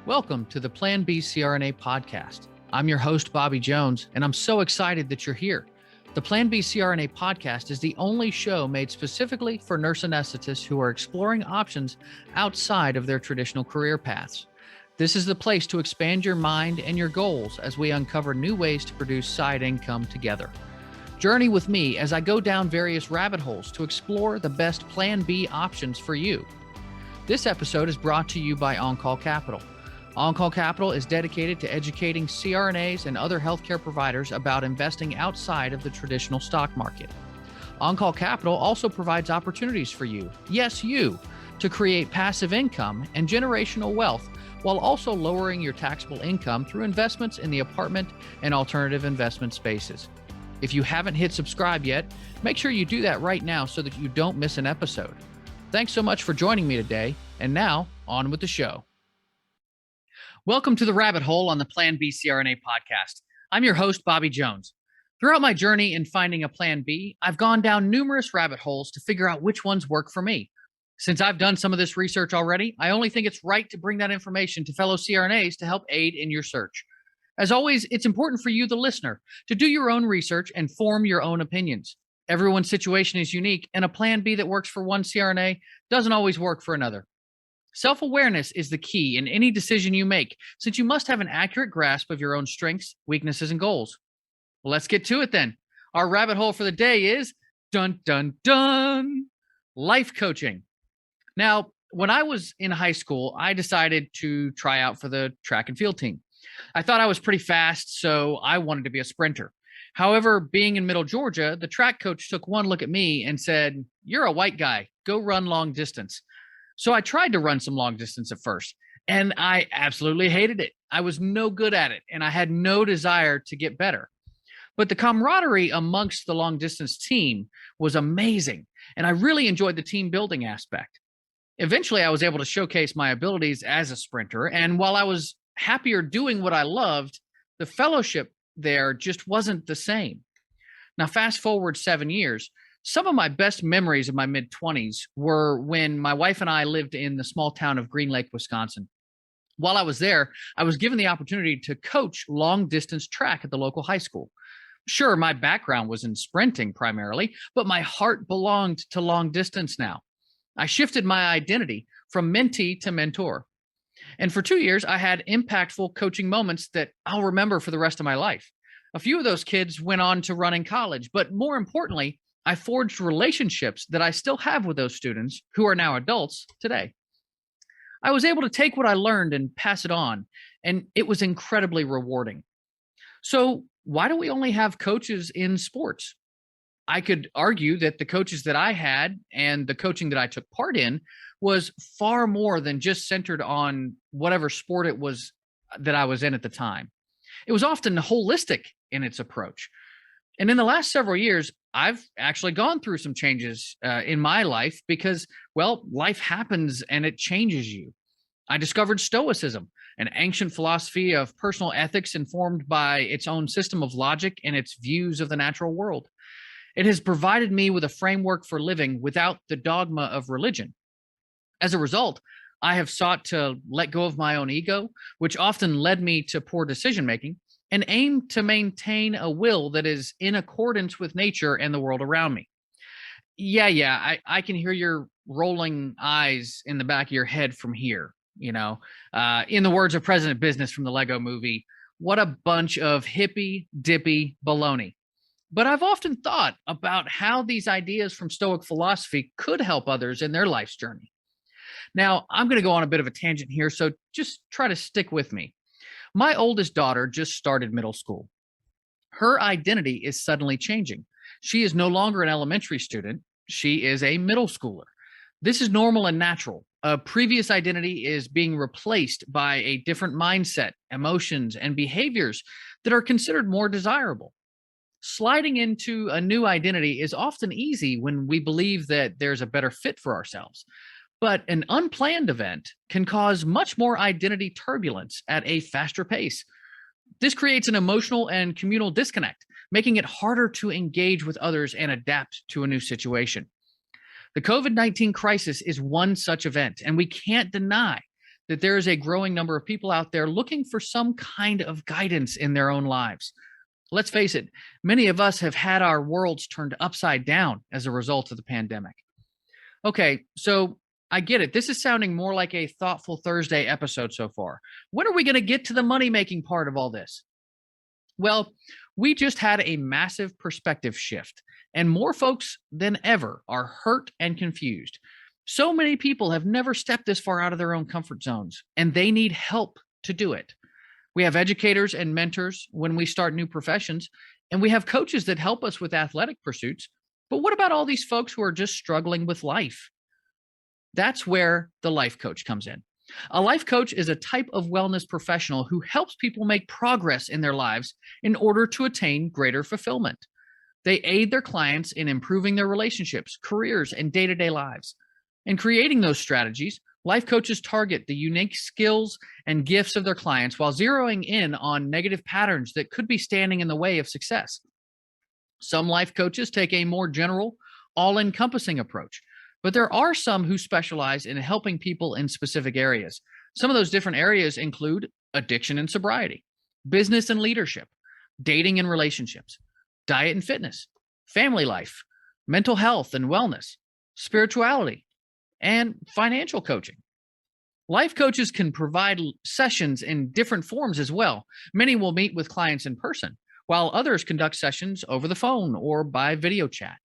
Welcome to the Plan B CRNA podcast. I'm your host, Bobby Jones, and I'm so excited that you're here. The Plan B CRNA podcast is the only show made specifically for nurse anesthetists who are exploring options outside of their traditional career paths. This is the place to expand your mind and your goals as we uncover new ways to produce side income together. Journey with me as I go down various rabbit holes to explore the best Plan B options for you. This episode is brought to you by On-Call Capital. On-Call Capital is dedicated to educating CRNAs and other healthcare providers about investing outside of the traditional stock market. On-Call Capital also provides opportunities for you, yes, you, to create passive income and generational wealth while also lowering your taxable income through investments in the apartment and alternative investment spaces. If you haven't hit subscribe yet, make sure you do that right now so that you don't miss an episode. Thanks so much for joining me today, and now on with the show. Welcome to the rabbit hole on the Plan B CRNA podcast. I'm your host, Bobby Jones. Throughout my journey in finding a Plan B, I've gone down numerous rabbit holes to figure out which ones work for me. Since I've done some of this research already, I only think it's right to bring that information to fellow CRNAs to help aid in your search. As always, it's important for you, the listener, to do your own research and form your own opinions. Everyone's situation is unique, and a Plan B that works for one CRNA doesn't always work for another. Self-awareness is the key in any decision you make, since you must have an accurate grasp of your own strengths, weaknesses, and goals. Well, let's get to it then. Our rabbit hole for the day is dun dun dun, life coaching. Now, when I was in high school, I decided to try out for the track and field team. I thought I was pretty fast, so I wanted to be a sprinter. However, being in Middle Georgia, the track coach took one look at me and said, "You're a white guy. Go run long distance." So I tried to run some long distance at first, and I absolutely hated it. I was no good at it, and I had no desire to get better. But the camaraderie amongst the long distance team was amazing, and I really enjoyed the team building aspect. Eventually, I was able to showcase my abilities as a sprinter, and while I was happier doing what I loved, the fellowship there just wasn't the same. Now, fast forward 7 years. Some of my best memories of my mid-20s were when my wife and I lived in the small town of Green Lake, Wisconsin. While I was there, I was given the opportunity to coach long-distance track at the local high school. Sure, my background was in sprinting primarily, but my heart belonged to long distance now. I shifted my identity from mentee to mentor. And for 2 years, I had impactful coaching moments that I'll remember for the rest of my life. A few of those kids went on to run in college, but more importantly, I forged relationships that I still have with those students who are now adults today. I was able to take what I learned and pass it on, and it was incredibly rewarding. So, why do we only have coaches in sports? I could argue that the coaches that I had and the coaching that I took part in was far more than just centered on whatever sport it was that I was in at the time. It was often holistic in its approach. And in the last several years, I've actually gone through some changes in my life because, well, life happens and it changes you. I discovered Stoicism, an ancient philosophy of personal ethics informed by its own system of logic and its views of the natural world. It has provided me with a framework for living without the dogma of religion. As a result, I have sought to let go of my own ego, which often led me to poor decision making, and aim to maintain a will that is in accordance with nature and the world around me. I can hear your rolling eyes in the back of your head from here. In the words of President Business from the Lego movie, what a bunch of hippy dippy baloney. But I've often thought about how these ideas from Stoic philosophy could help others in their life's journey. Now, I'm going to go on a bit of a tangent here, so just try to stick with me. My oldest daughter just started middle school. Her identity is suddenly changing. She is no longer an elementary student. She is a middle schooler. This is normal and natural. A previous identity is being replaced by a different mindset, emotions, and behaviors that are considered more desirable. Sliding into a new identity is often easy when we believe that there's a better fit for ourselves. But an unplanned event can cause much more identity turbulence at a faster pace. This creates an emotional and communal disconnect, making it harder to engage with others and adapt to a new situation. The COVID-19 crisis is one such event, and we can't deny that there is a growing number of people out there looking for some kind of guidance in their own lives. Let's face it, many of us have had our worlds turned upside down as a result of the pandemic. Okay, so I get it. This is sounding more like a Thoughtful Thursday episode so far. When are we going to get to the money making part of all this? Well, we just had a massive perspective shift, and more folks than ever are hurt and confused. So many people have never stepped this far out of their own comfort zones, and they need help to do it. We have educators and mentors when we start new professions, and we have coaches that help us with athletic pursuits. But what about all these folks who are just struggling with life? That's where the life coach comes in. A life coach is a type of wellness professional who helps people make progress in their lives in order to attain greater fulfillment. They aid their clients in improving their relationships, careers, and day-to-day lives. In creating those strategies, life coaches target the unique skills and gifts of their clients while zeroing in on negative patterns that could be standing in the way of success. Some life coaches take a more general, all-encompassing approach, but there are some who specialize in helping people in specific areas. Some of those different areas include addiction and sobriety, business and leadership, dating and relationships, diet and fitness, family life, mental health and wellness, spirituality, and financial coaching. Life coaches can provide sessions in different forms as well. Many will meet with clients in person, while others conduct sessions over the phone or by video chat.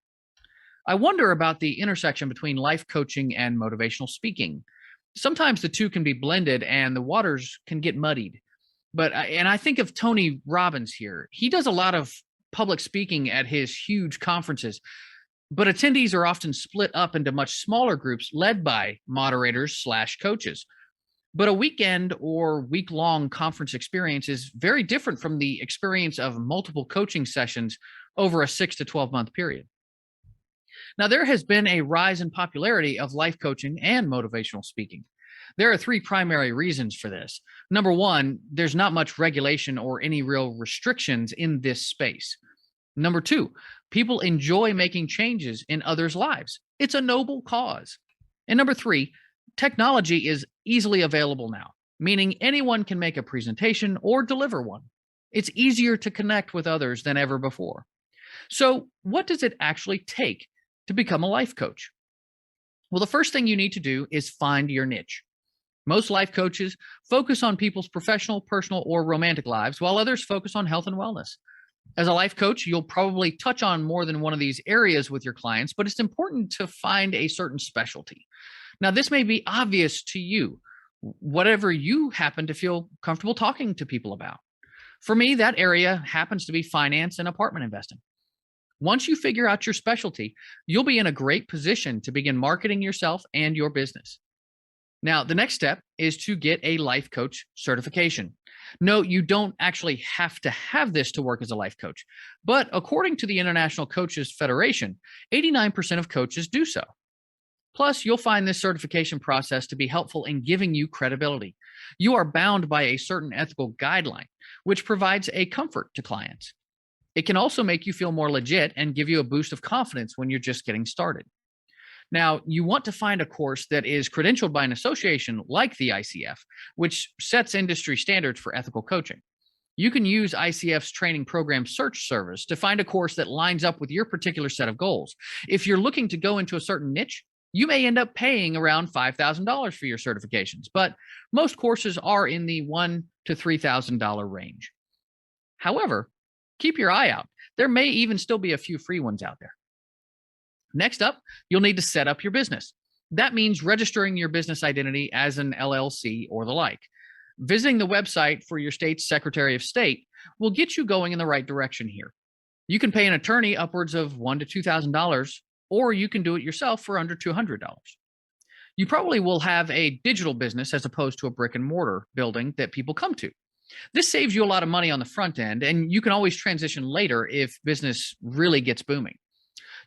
I wonder about the intersection between life coaching and motivational speaking. Sometimes the two can be blended and the waters can get muddied. And I think of Tony Robbins here. He does a lot of public speaking at his huge conferences, but attendees are often split up into much smaller groups led by moderators/coaches. But a weekend or week-long conference experience is very different from the experience of multiple coaching sessions over a 6 to 12-month period. Now, there has been a rise in popularity of life coaching and motivational speaking. There are three primary reasons for this. Number one, there's not much regulation or any real restrictions in this space. Number two, people enjoy making changes in others' lives. It's a noble cause. And number three, technology is easily available now, meaning anyone can make a presentation or deliver one. It's easier to connect with others than ever before. So, what does it actually take to become a life coach? Well, the first thing you need to do is find your niche. Most life coaches focus on people's professional, personal, or romantic lives, while others focus on health and wellness. As a life coach, you'll probably touch on more than one of these areas with your clients, but it's important to find a certain specialty. Now, this may be obvious to you, whatever you happen to feel comfortable talking to people about. For me, that area happens to be finance and apartment investing. Once you figure out your specialty, you'll be in a great position to begin marketing yourself and your business. Now, the next step is to get a life coach certification. No, you don't actually have to have this to work as a life coach, but according to the International Coaches Federation, 89% of coaches do so. Plus, you'll find this certification process to be helpful in giving you credibility. You are bound by a certain ethical guideline, which provides a comfort to clients. It can also make you feel more legit and give you a boost of confidence when you're just getting started. Now, you want to find a course that is credentialed by an association like the ICF, which sets industry standards for ethical coaching. You can use ICF's training program search service to find a course that lines up with your particular set of goals. If you're looking to go into a certain niche, you may end up paying around $5,000 for your certifications, but most courses are in the $1,000 to $3,000 range. However, keep your eye out. There may even still be a few free ones out there. Next up, you'll need to set up your business. That means registering your business identity as an LLC or the like. Visiting the website for your state's Secretary of State will get you going in the right direction here. You can pay an attorney upwards of $1,000 to $2,000, or you can do it yourself for under $200. You probably will have a digital business as opposed to a brick and mortar building that people come to. This saves you a lot of money on the front end, and you can always transition later if business really gets booming.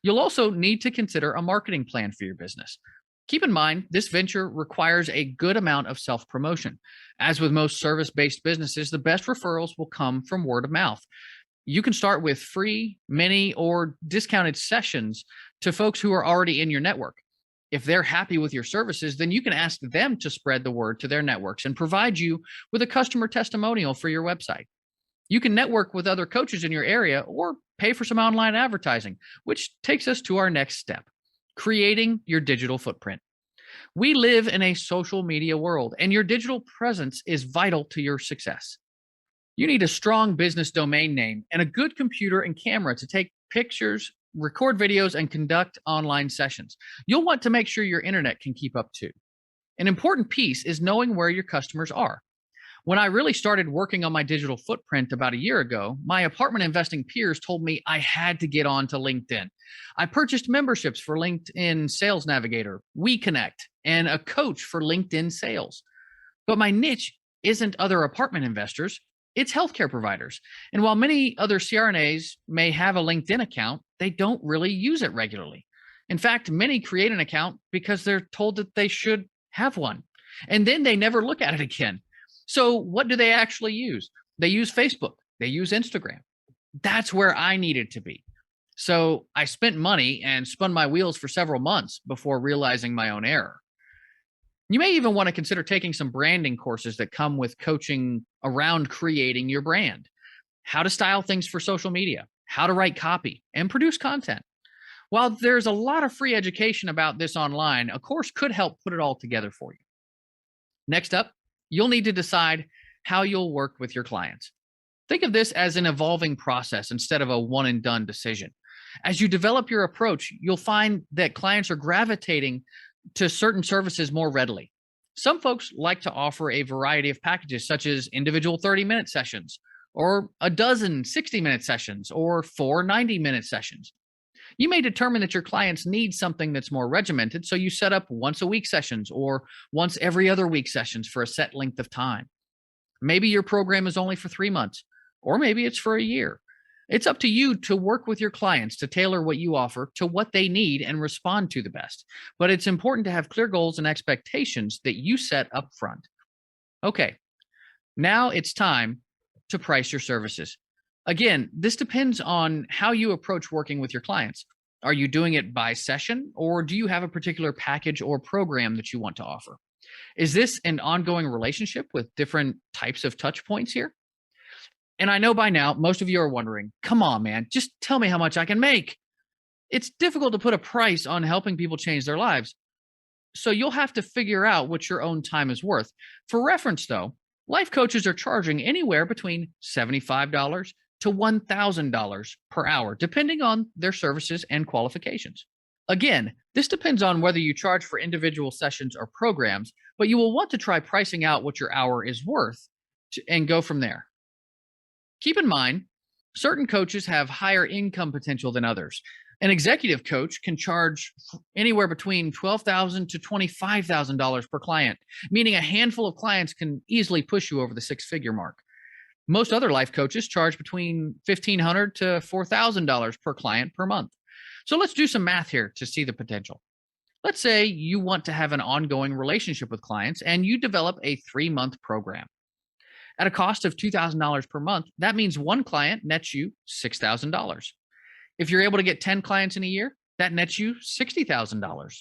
You'll also need to consider a marketing plan for your business. Keep in mind, this venture requires a good amount of self-promotion. As with most service-based businesses, the best referrals will come from word of mouth. You can start with free, mini, or discounted sessions to folks who are already in your network. If they're happy with your services, then you can ask them to spread the word to their networks and provide you with a customer testimonial for your website. You can network with other coaches in your area or pay for some online advertising, which takes us to our next step, creating your digital footprint. We live in a social media world, and your digital presence is vital to your success. You need a strong business domain name and a good computer and camera to take pictures, record videos, and conduct online sessions. You'll want to make sure your internet can keep up too. An important piece is knowing where your customers are. When I really started working on my digital footprint about a year ago, my apartment investing peers told me I had to get on to LinkedIn. I purchased memberships for LinkedIn Sales Navigator, WeConnect, and a coach for LinkedIn sales. But my niche isn't other apartment investors, it's healthcare providers. And while many other CRNAs may have a LinkedIn account, they don't really use it regularly. In fact, many create an account because they're told that they should have one, and then they never look at it again. So what do they actually use? They use Facebook. They use Instagram. That's where I needed to be. So I spent money and spun my wheels for several months before realizing my own error. You may even want to consider taking some branding courses that come with coaching around creating your brand, how to style things for social media, how to write copy, and produce content. While there's a lot of free education about this online, a course could help put it all together for you. Next up, you'll need to decide how you'll work with your clients. Think of this as an evolving process instead of a one and done decision. As you develop your approach, you'll find that clients are gravitating to certain services more readily. Some folks like to offer a variety of packages, such as individual 30-minute sessions, or a dozen 60-minute sessions, or 4 90-minute sessions. You may determine that your clients need something that's more regimented, so you set up once a week sessions or once every other week sessions for a set length of time. Maybe your program is only for 3 months, or maybe it's for a year. It's up to you to work with your clients to tailor what you offer to what they need and respond to the best. But it's important to have clear goals and expectations that you set up front. Okay, now it's time to price your services. Again, this depends on how you approach working with your clients. Are you doing it by session, or do you have a particular package or program that you want to offer? Is this an ongoing relationship with different types of touch points here? And I know by now, most of you are wondering, come on, man, just tell me how much I can make. It's difficult to put a price on helping people change their lives. So you'll have to figure out what your own time is worth. For reference, though, life coaches are charging anywhere between $75 to $1,000 per hour, depending on their services and qualifications. Again, this depends on whether you charge for individual sessions or programs, but you will want to try pricing out what your hour is worth and go from there. Keep in mind, certain coaches have higher income potential than others. An executive coach can charge anywhere between $12,000 to $25,000 per client, meaning a handful of clients can easily push you over the six-figure mark. Most other life coaches charge between $1,500 to $4,000 per client per month. So let's do some math here to see the potential. Let's say you want to have an ongoing relationship with clients and you develop a 3-month program. At a cost of $2,000 per month, that means one client nets you $6,000. If you're able to get 10 clients in a year, that nets you $60,000.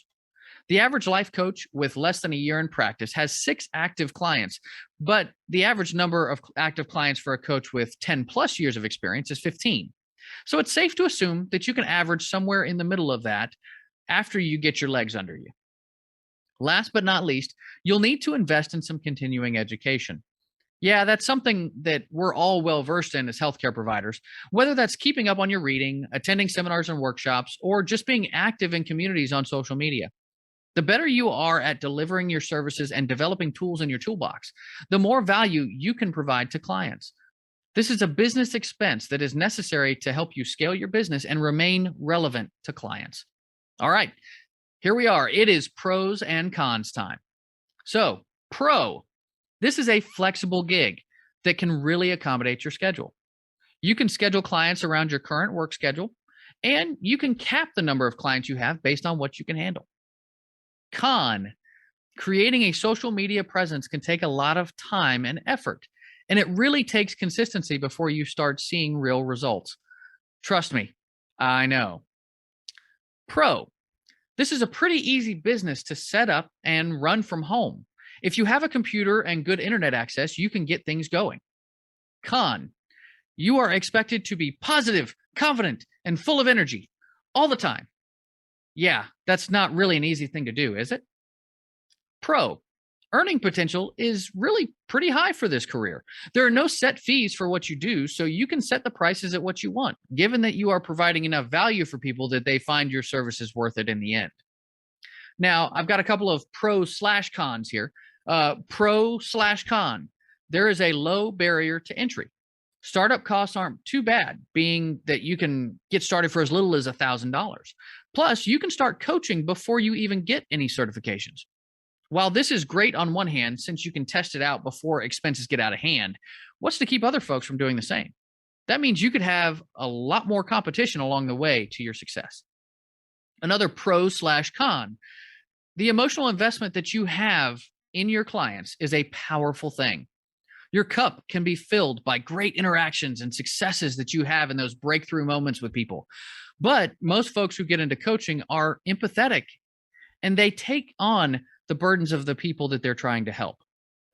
The average life coach with less than a year in practice has 6 active clients, but the average number of active clients for a coach with 10 plus years of experience is 15. So it's safe to assume that you can average somewhere in the middle of that after you get your legs under you. Last but not least, you'll need to invest in some continuing education. Yeah, that's something that we're all well versed in as healthcare providers, whether that's keeping up on your reading, attending seminars and workshops, or just being active in communities on social media. The better you are at delivering your services and developing tools in your toolbox, the more value you can provide to clients. This is a business expense that is necessary to help you scale your business and remain relevant to clients. All right, here we are. It is pros and cons time. So, pro. This is a flexible gig that can really accommodate your schedule. You can schedule clients around your current work schedule, and you can cap the number of clients you have based on what you can handle. Con, creating a social media presence can take a lot of time and effort, and it really takes consistency before you start seeing real results. Trust me, I know. Pro, This is a pretty easy business to set up and run from home. If you have a computer and good internet access, you can get things going. Con, you are expected to be positive, confident, and full of energy all the time. Yeah, that's not really an easy thing to do, is it? Pro, earning potential is really pretty high for this career. There are no set fees for what you do, so you can set the prices at what you want, given that you are providing enough value for people that they find your services worth it in the end. Now, I've got a couple of pros/cons here. Pro/con, there is a low barrier to entry. Startup costs aren't too bad, being that you can get started for as little as $1,000. Plus, you can start coaching before you even get any certifications. While this is great on one hand, since you can test it out before expenses get out of hand, what's to keep other folks from doing the same? That means you could have a lot more competition along the way to your success. Another pro/con, the emotional investment that you have in your clients is a powerful thing. Your cup can be filled by great interactions and successes that you have in those breakthrough moments with people. But most folks who get into coaching are empathetic and they take on the burdens of the people that they're trying to help.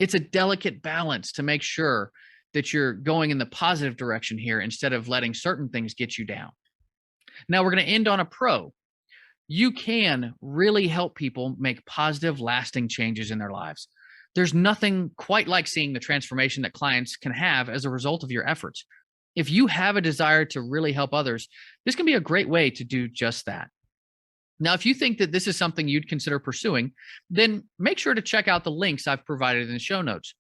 It's a delicate balance to make sure that you're going in the positive direction here instead of letting certain things get you down. Now we're going to end on a pro. You can really help people make positive, lasting changes in their lives. There's nothing quite like seeing the transformation that clients can have as a result of your efforts. If you have a desire to really help others, this can be a great way to do just that. Now, if you think that this is something you'd consider pursuing, then make sure to check out the links I've provided in the show notes.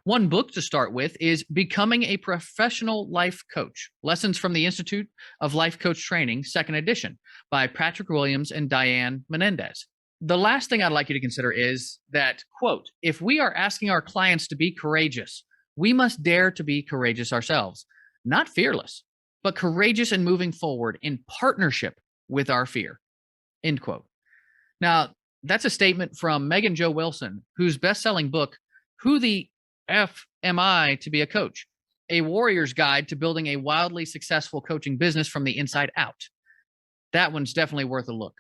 One book to start with is Becoming a Professional Life Coach, Lessons from the Institute of Life Coach Training, 2nd edition, by Patrick Williams and Diane Menendez. The last thing I'd like you to consider is that, quote, if we are asking our clients to be courageous, we must dare to be courageous ourselves, not fearless, but courageous in moving forward in partnership with our fear, end quote. Now, that's a statement from Megan Jo Wilson, whose best-selling book, Who the F Am I to Be a Coach? A Warrior's Guide to Building a Wildly Successful Coaching Business from the Inside Out. That one's definitely worth a look.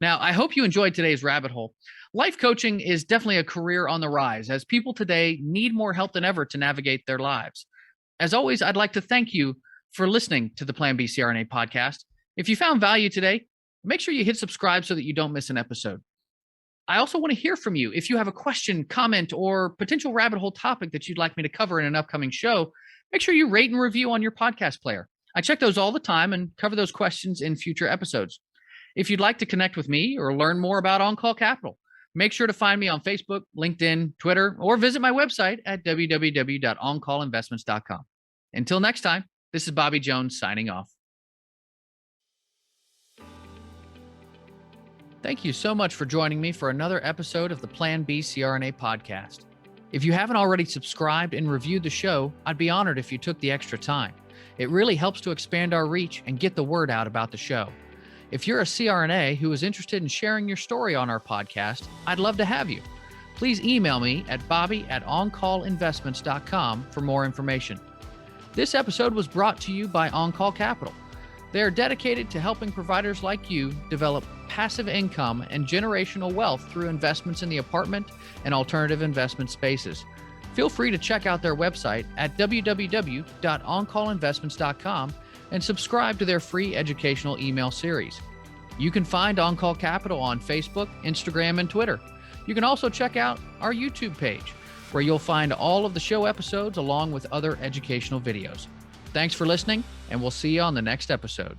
Now, I hope you enjoyed today's rabbit hole. Life coaching is definitely a career on the rise as people today need more help than ever to navigate their lives. As always, I'd like to thank you for listening to the Plan B CRNA podcast. If you found value today, make sure you hit subscribe so that you don't miss an episode. I also want to hear from you. If you have a question, comment, or potential rabbit hole topic that you'd like me to cover in an upcoming show, make sure you rate and review on your podcast player. I check those all the time and cover those questions in future episodes. If you'd like to connect with me or learn more about On-Call Capital, make sure to find me on Facebook, LinkedIn, Twitter, or visit my website at www.oncallinvestments.com. Until next time, this is Bobby Jones signing off. Thank you so much for joining me for another episode of the Plan B CRNA podcast. If you haven't already subscribed and reviewed the show, I'd be honored if you took the extra time. It really helps to expand our reach and get the word out about the show. If you're a CRNA who is interested in sharing your story on our podcast, I'd love to have you. Please email me at bobby@oncallinvestments.com for more information. This episode was brought to you by On-Call Capital. They are dedicated to helping providers like you develop passive income and generational wealth through investments in the apartment and alternative investment spaces. Feel free to check out their website at www.oncallinvestments.com and subscribe to their free educational email series. You can find On-Call Capital on Facebook, Instagram, and Twitter. You can also check out our YouTube page, where you'll find all of the show episodes along with other educational videos. Thanks for listening, and we'll see you on the next episode.